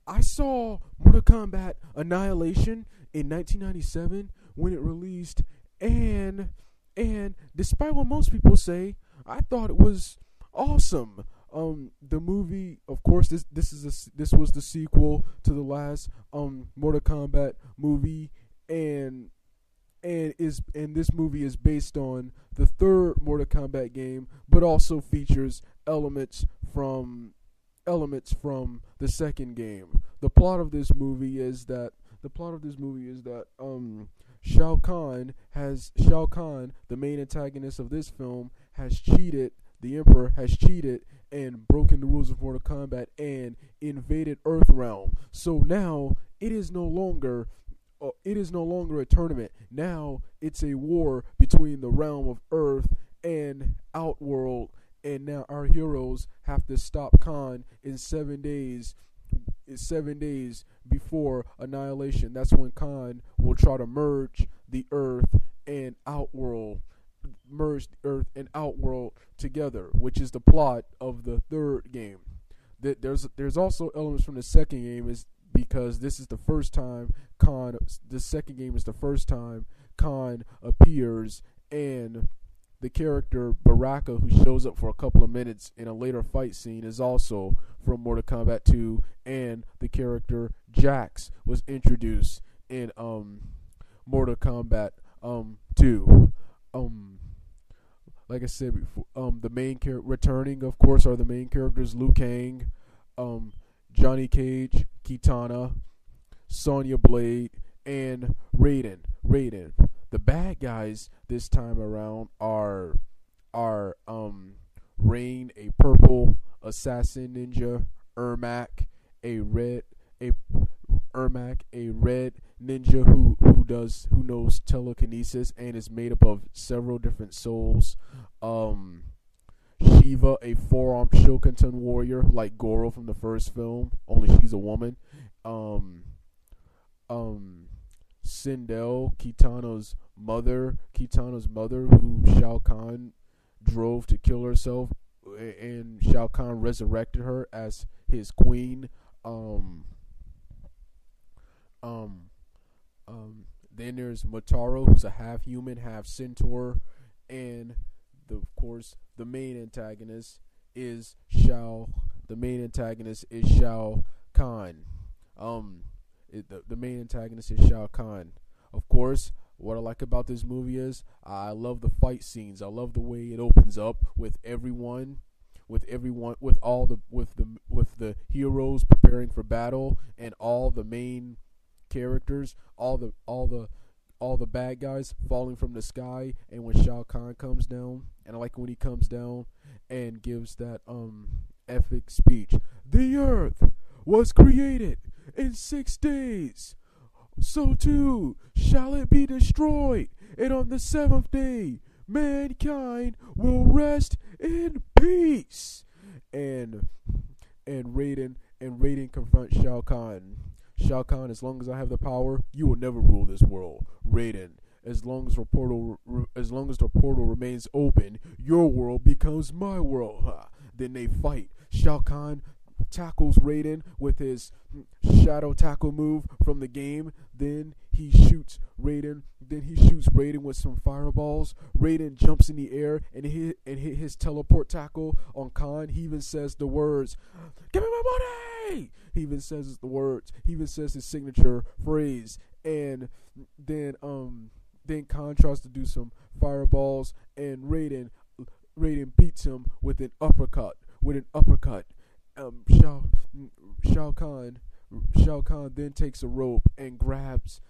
I saw Mortal Kombat Annihilation in 1997 when it released, and despite what most people say, I thought it was awesome. The movie, of course, this was the sequel to the last Mortal Kombat movie, and this movie is based on the third Mortal Kombat game, but also features elements from the second game. The plot of this movie is that Shao Kahn, the main antagonist of this film, has cheated. The Emperor has cheated and broken the rules of Mortal Kombat and invaded Earthrealm. So now it is no longer a tournament. Now it's a war between the realm of Earth and Outworld, and now our heroes have to stop Khan in 7 days. 7 days before Annihilation. That's when Khan will try to merge the Earth and Outworld together, which is the plot of the third game. There's also elements from the second game, is because this is the first time the second game is the first time Khan appears, and the character Baraka, who shows up for a couple of minutes in a later fight scene, is also from Mortal Kombat 2, and the character Jax was introduced in Mortal Kombat 2. Like I said before, the main returning, of course, are the main characters: Liu Kang, Johnny Cage, Kitana, Sonya Blade, and Raiden. The bad guys this time around are Rain, a purple assassin ninja, Ermac, a red ninja who knows telekinesis and is made up of several different souls. Shiva, a four-armed Shokunton warrior like Goro from the first film, only she's a woman. Sindel, Kitana's mother, who Shao Kahn drove to kill herself, and Shao Kahn resurrected her as his queen. Then there's Motaro, who's a half human, half centaur, and of course the main antagonist is Shao Kahn. The main antagonist is Shao Kahn. Of course, what I like about this movie is I love the fight scenes. I love the way it opens up with the heroes preparing for battle, and all the main characters, all the bad guys falling from the sky. And when Shao Kahn comes down, and I like when he comes down and gives that epic speech: "The earth was created in 6 days, so too shall it be destroyed, and on the 7th day mankind will rest in peace." And Raiden confronts Shao Kahn. Shao Kahn: "As long as I have the power, you will never rule this world. Raiden, as long as the portal remains open, your world becomes my world." Then they fight. Shao Kahn tackles Raiden with his shadow tackle move from the game. Then he shoots Raiden with some fireballs. Raiden jumps in the air and hit his teleport tackle on Khan. He even says the words, "Give me my money!" He even says the words. He even says his signature phrase. And then Khan tries to do some fireballs, and Raiden beats him with an uppercut. Shao Kahn then takes a rope and grabs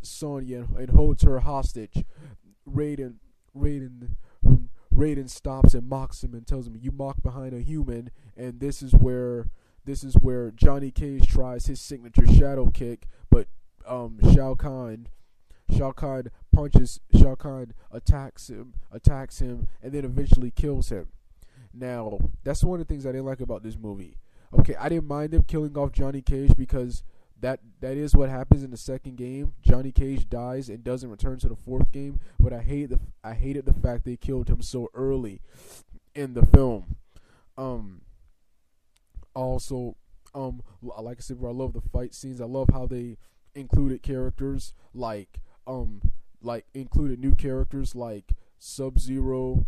Sonya and holds her hostage. Raiden stops and mocks him and tells him, "You mock behind a human." And this is where Johnny Cage tries his signature shadow kick, but Shao Kahn attacks him, and then eventually kills him. Now, that's one of the things I didn't like about this movie. Okay, I didn't mind them killing off Johnny Cage, because that is what happens in the second game. Johnny Cage dies and doesn't return to the fourth game, but I hated the fact they killed him so early in the film. Also, like I said, bro, I love the fight scenes. I love how they included characters like included new characters like Sub-Zero,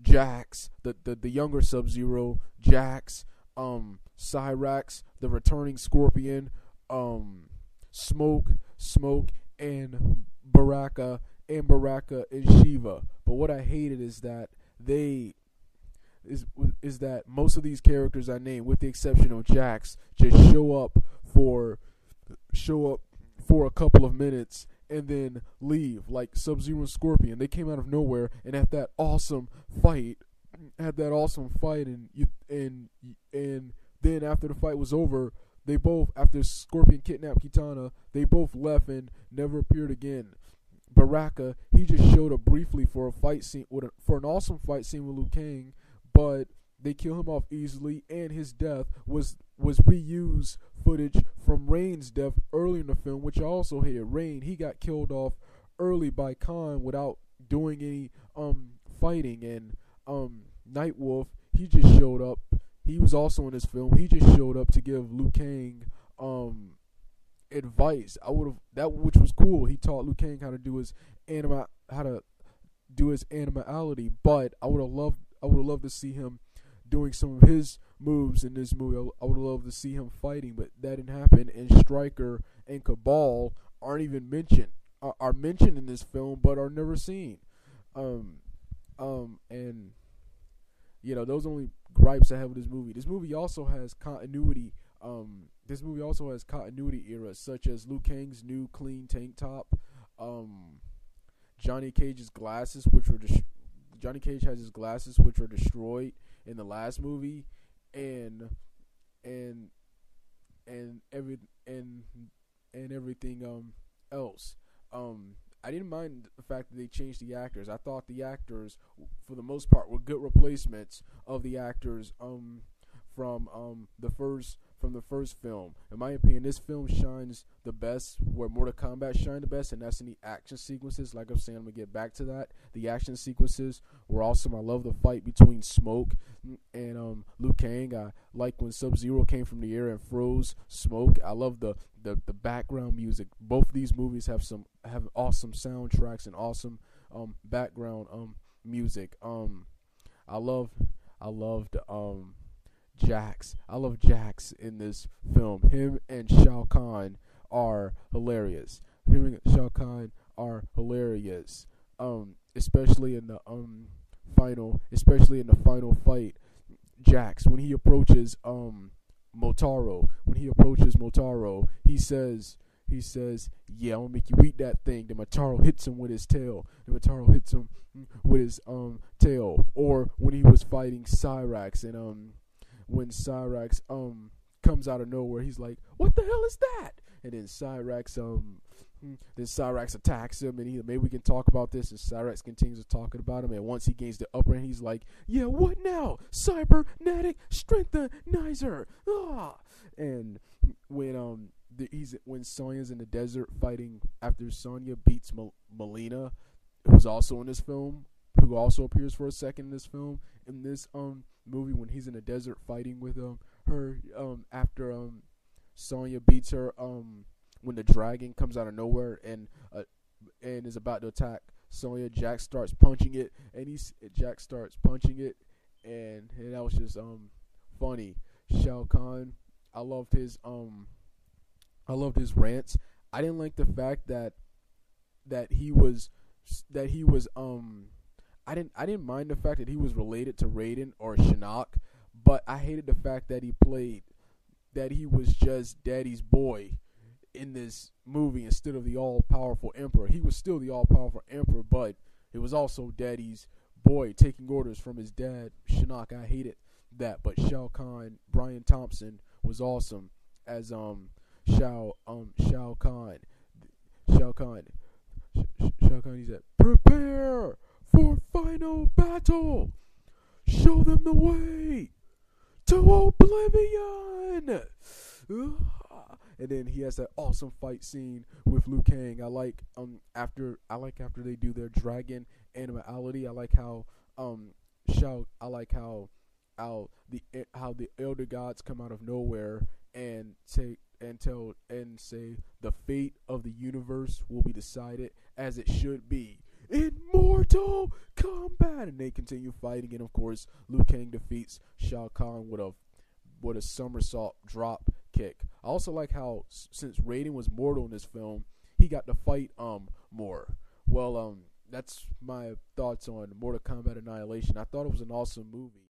Jax, the younger Sub-Zero, Jax, Cyrax, the returning Scorpion, Smoke, and Baraka and Shiva. But what I hated is that they is that most of these characters I named, with the exception of Jax, just show up for a couple of minutes and then leave. Like Sub-Zero and Scorpion, they came out of nowhere and had that awesome fight, and then after the fight was over, they both, after Scorpion kidnapped Kitana, they both left and never appeared again. Baraka, he just showed up briefly for a fight scene for an awesome fight scene with Liu Kang, but they kill him off easily, and his death was reused footage from Rain's death early in the film, which I also hated. Rain, he got killed off early by Khan without doing any fighting, and Nightwolf, he just showed up. He was also in this film. He just showed up to give Liu Kang advice. Which was cool. He taught Liu Kang how to do his animality, but I would have loved to see him doing some of his moves in this movie. I would have loved to see him fighting, but that didn't happen. And Stryker and Cabal aren't even mentioned. Are mentioned in this film, but are never seen. And those are only gripes I have with this movie. This movie also has continuity. Eras such as Liu Kang's new clean tank top, Johnny Cage's glasses, Johnny Cage has his glasses which were destroyed in the last movie, and everything else. I didn't mind the fact that they changed the actors. I thought the actors, for the most part, were good replacements of the actors from the first film. In my opinion, this film shines the best where Mortal Kombat shined the best, and that's in the action sequences. Like I'm saying, I'm gonna get back to that. The action sequences were awesome. I love the fight between Smoke and Liu Kang. I like when Sub-Zero came from the air and froze Smoke. I love the background music. Both of these movies have awesome soundtracks and awesome background music. I loved Jax. I love Jax in this film. Him and Shao Kahn are hilarious. Especially in the final fight. Jax, when he approaches Motaro, he says, "Yeah, I'm gonna make you eat that thing." Then Motaro hits him with his tail. Or when he was fighting Cyrax, and when Cyrax comes out of nowhere, he's like, "What the hell is that?" And then Cyrax attacks him, and maybe we can talk about this. And Cyrax continues talking about him, and once he gains the upper hand, he's like, "Yeah, what now? Cybernetic Strengthenizer!" And when Sonya's in the desert fighting after Sonya beats Melina, who's also in this film, who also appears for a second in this film, in this movie, when he's in the desert fighting with her after Sonya beats her, when the dragon comes out of nowhere and is about to attack Sonya, Jax starts punching it, and that was just funny. Shao Kahn, I loved his rants. I didn't like the fact that he was I didn't mind the fact that he was related to Raiden or Shinnok, but I hated the fact that he was just Daddy's boy in this movie instead of the all-powerful Emperor. He was still the all-powerful Emperor, but it was also Daddy's boy taking orders from his dad, Shinnok. I hated that, but Shao Kahn, Brian Thompson, was awesome as Shao Kahn. He said, "Prepare for final battle. Show them the way to oblivion." And then he has that awesome fight scene with Liu Kang. I like after they do their dragon animality. I like how how the elder gods come out of nowhere and say the fate of the universe will be decided as it should be in Mortal Kombat, and they continue fighting. And of course, Liu Kang defeats Shao Kahn with a somersault drop kick. I also like how since Raiden was mortal in this film, he got to fight more. Well, that's my thoughts on Mortal Kombat Annihilation. I thought it was an awesome movie.